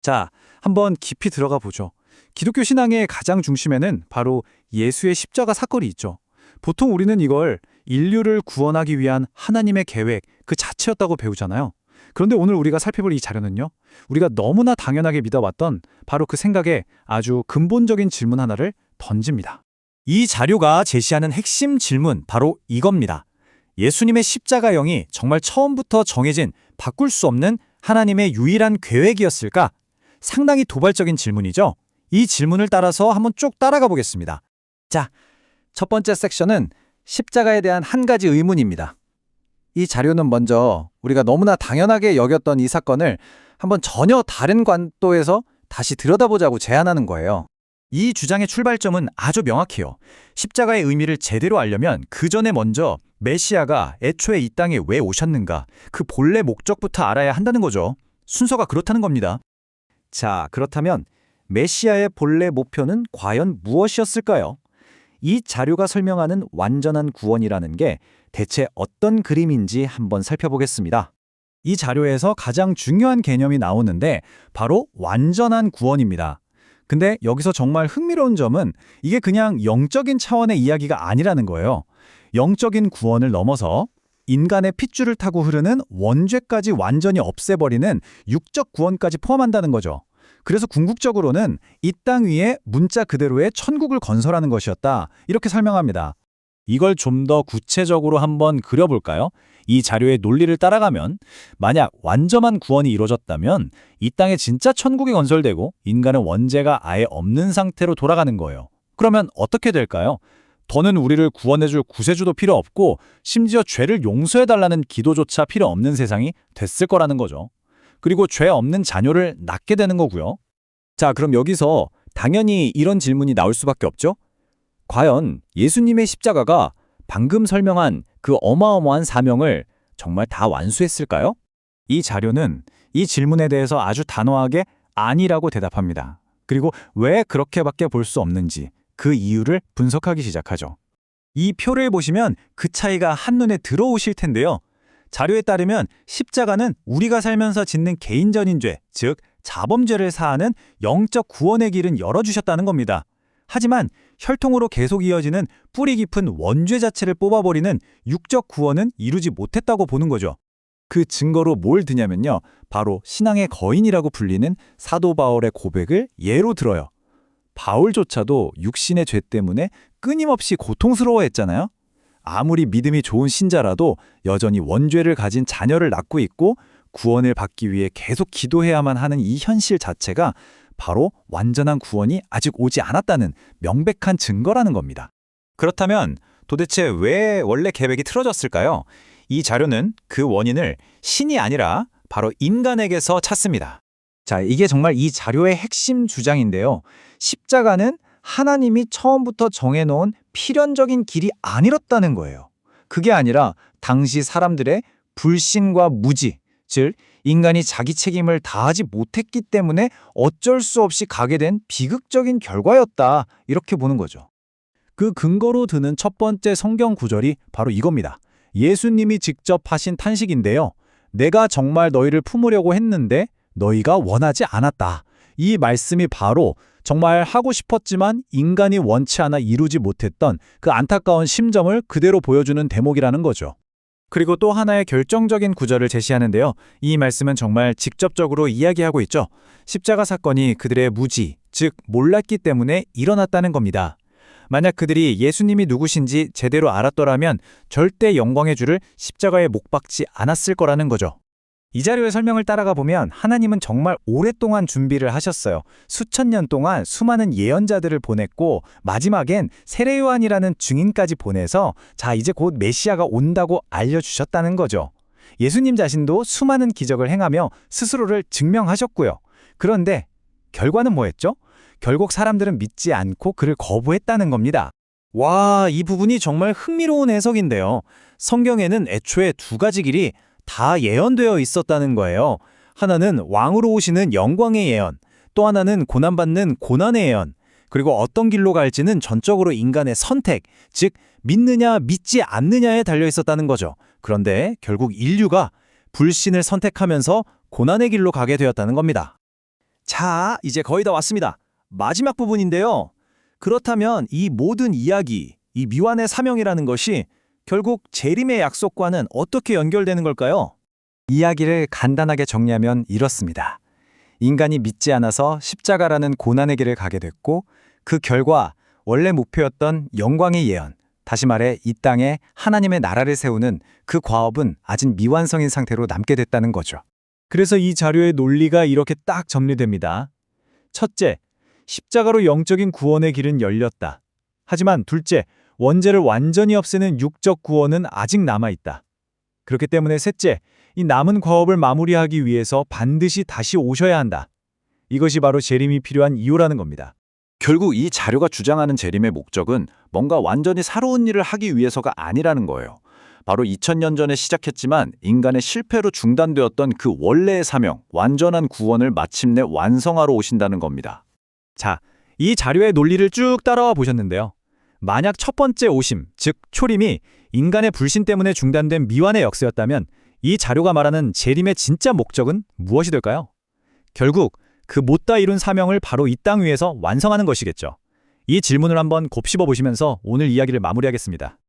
자, 한번 깊이 들어가 보죠. 기독교 신앙의 가장 중심에는 바로 예수의 십자가 사건이 있죠. 보통 우리는 이걸 인류를 구원하기 위한 하나님의 계획 그 자체였다고 배우잖아요. 그런데 오늘 우리가 살펴볼 이 자료는요, 우리가 너무나 당연하게 믿어왔던 바로 그 생각에 아주 근본적인 질문 하나를 던집니다. 이 자료가 제시하는 핵심 질문 바로 이겁니다. 예수님의 십자가형이 정말 처음부터 정해진 바꿀 수 없는 하나님의 유일한 계획이었을까? 상당히 도발적인 질문이죠. 이 질문을 따라서 한번 쭉 따라가 보겠습니다. 자, 첫 번째 섹션은 십자가에 대한 한 가지 의문입니다. 이 자료는 먼저 우리가 너무나 당연하게 여겼던 이 사건을 한번 전혀 다른 관도에서 다시 들여다보자고 제안하는 거예요. 이 주장의 출발점은 아주 명확해요. 십자가의 의미를 제대로 알려면 그 전에 먼저 메시아가 애초에 이 땅에 왜 오셨는가, 그 본래 목적부터 알아야 한다는 거죠. 순서가 그렇다는 겁니다. 자, 그렇다면 메시아의 본래 목표는 과연 무엇이었을까요? 이 자료가 설명하는 완전한 구원이라는 게 대체 어떤 그림인지 한번 살펴보겠습니다. 이 자료에서 가장 중요한 개념이 나오는데 바로 완전한 구원입니다. 근데 여기서 정말 흥미로운 점은 이게 그냥 영적인 차원의 이야기가 아니라는 거예요. 영적인 구원을 넘어서 인간의 핏줄을 타고 흐르는 원죄까지 완전히 없애버리는 육적 구원까지 포함한다는 거죠. 그래서 궁극적으로는 이 땅 위에 문자 그대로의 천국을 건설하는 것이었다. 이렇게 설명합니다. 이걸 좀 더 구체적으로 한번 그려볼까요? 이 자료의 논리를 따라가면 만약 완전한 구원이 이루어졌다면 이 땅에 진짜 천국이 건설되고 인간은 원죄가 아예 없는 상태로 돌아가는 거예요. 그러면 어떻게 될까요? 더는 우리를 구원해줄 구세주도 필요 없고 심지어 죄를 용서해달라는 기도조차 필요 없는 세상이 됐을 거라는 거죠. 그리고 죄 없는 자녀를 낳게 되는 거고요. 자, 그럼 여기서 당연히 이런 질문이 나올 수밖에 없죠? 과연 예수님의 십자가가 방금 설명한 그 어마어마한 사명을 정말 다 완수했을까요? 이 자료는 이 질문에 대해서 아주 단호하게 아니라고 대답합니다. 그리고 왜 그렇게밖에 볼 수 없는지 그 이유를 분석하기 시작하죠. 이 표를 보시면 그 차이가 한눈에 들어오실 텐데요. 자료에 따르면 십자가는 우리가 살면서 짓는 개인전인 죄, 즉 자범죄를 사하는 영적 구원의 길은 열어주셨다는 겁니다. 하지만 혈통으로 계속 이어지는 뿌리 깊은 원죄 자체를 뽑아버리는 육적 구원은 이루지 못했다고 보는 거죠. 그 증거로 뭘 드냐면요. 바로 신앙의 거인이라고 불리는 사도 바울의 고백을 예로 들어요. 바울조차도 육신의 죄 때문에 끊임없이 고통스러워했잖아요. 아무리 믿음이 좋은 신자라도 여전히 원죄를 가진 자녀를 낳고 있고 구원을 받기 위해 계속 기도해야만 하는 이 현실 자체가 바로 완전한 구원이 아직 오지 않았다는 명백한 증거라는 겁니다. 그렇다면 도대체 왜 원래 계획이 틀어졌을까요? 이 자료는 그 원인을 신이 아니라 바로 인간에게서 찾습니다. 자, 이게 정말 이 자료의 핵심 주장인데요. 십자가는 하나님이 처음부터 정해놓은 필연적인 길이 아니었다는 거예요. 그게 아니라 당시 사람들의 불신과 무지, 즉 인간이 자기 책임을 다하지 못했기 때문에 어쩔 수 없이 가게 된 비극적인 결과였다. 이렇게 보는 거죠. 그 근거로 드는 첫 번째 성경 구절이 바로 이겁니다. 예수님이 직접 하신 탄식인데요. 내가 정말 너희를 품으려고 했는데 너희가 원하지 않았다. 이 말씀이 바로 정말 하고 싶었지만 인간이 원치 않아 이루지 못했던 그 안타까운 심정을 그대로 보여주는 대목이라는 거죠. 그리고 또 하나의 결정적인 구절을 제시하는데요. 이 말씀은 정말 직접적으로 이야기하고 있죠. 십자가 사건이 그들의 무지, 즉 몰랐기 때문에 일어났다는 겁니다. 만약 그들이 예수님이 누구신지 제대로 알았더라면 절대 영광의 주를 십자가에 못 박지 않았을 거라는 거죠. 이 자료의 설명을 따라가 보면 하나님은 정말 오랫동안 준비를 하셨어요. 수천 년 동안 수많은 예언자들을 보냈고 마지막엔 세례 요한이라는 증인까지 보내서 자, 이제 곧 메시아가 온다고 알려주셨다는 거죠. 예수님 자신도 수많은 기적을 행하며 스스로를 증명하셨고요. 그런데 결과는 뭐였죠? 결국 사람들은 믿지 않고 그를 거부했다는 겁니다. 와, 이 부분이 정말 흥미로운 해석인데요. 성경에는 애초에 두 가지 길이 다 예언되어 있었다는 거예요. 하나는 왕으로 오시는 영광의 예언, 또 하나는 고난받는 고난의 예언, 그리고 어떤 길로 갈지는 전적으로 인간의 선택, 즉 믿느냐 믿지 않느냐에 달려 있었다는 거죠. 그런데 결국 인류가 불신을 선택하면서 고난의 길로 가게 되었다는 겁니다. 자, 이제 거의 다 왔습니다. 마지막 부분인데요. 그렇다면 이 모든 이야기, 이 미완의 사명이라는 것이 결국 재림의 약속과는 어떻게 연결되는 걸까요? 이야기를 간단하게 정리하면 이렇습니다. 인간이 믿지 않아서 십자가라는 고난의 길을 가게 됐고 그 결과 원래 목표였던 영광의 예언, 다시 말해 이 땅에 하나님의 나라를 세우는 그 과업은 아직 미완성인 상태로 남게 됐다는 거죠. 그래서 이 자료의 논리가 이렇게 딱 정리됩니다. 첫째, 십자가로 영적인 구원의 길은 열렸다. 하지만 둘째, 원죄를 완전히 없애는 육적 구원은 아직 남아있다. 그렇기 때문에 셋째, 이 남은 과업을 마무리하기 위해서 반드시 다시 오셔야 한다. 이것이 바로 재림이 필요한 이유라는 겁니다. 결국 이 자료가 주장하는 재림의 목적은 뭔가 완전히 새로운 일을 하기 위해서가 아니라는 거예요. 바로 2000년 전에 시작했지만 인간의 실패로 중단되었던 그 원래의 사명, 완전한 구원을 마침내 완성하러 오신다는 겁니다. 자, 이 자료의 논리를 쭉 따라와 보셨는데요. 만약 첫 번째 오심, 즉 초림이 인간의 불신 때문에 중단된 미완의 역사였다면 이 자료가 말하는 재림의 진짜 목적은 무엇이 될까요? 결국 그 못다 이룬 사명을 바로 이 땅 위에서 완성하는 것이겠죠. 이 질문을 한번 곱씹어 보시면서 오늘 이야기를 마무리하겠습니다.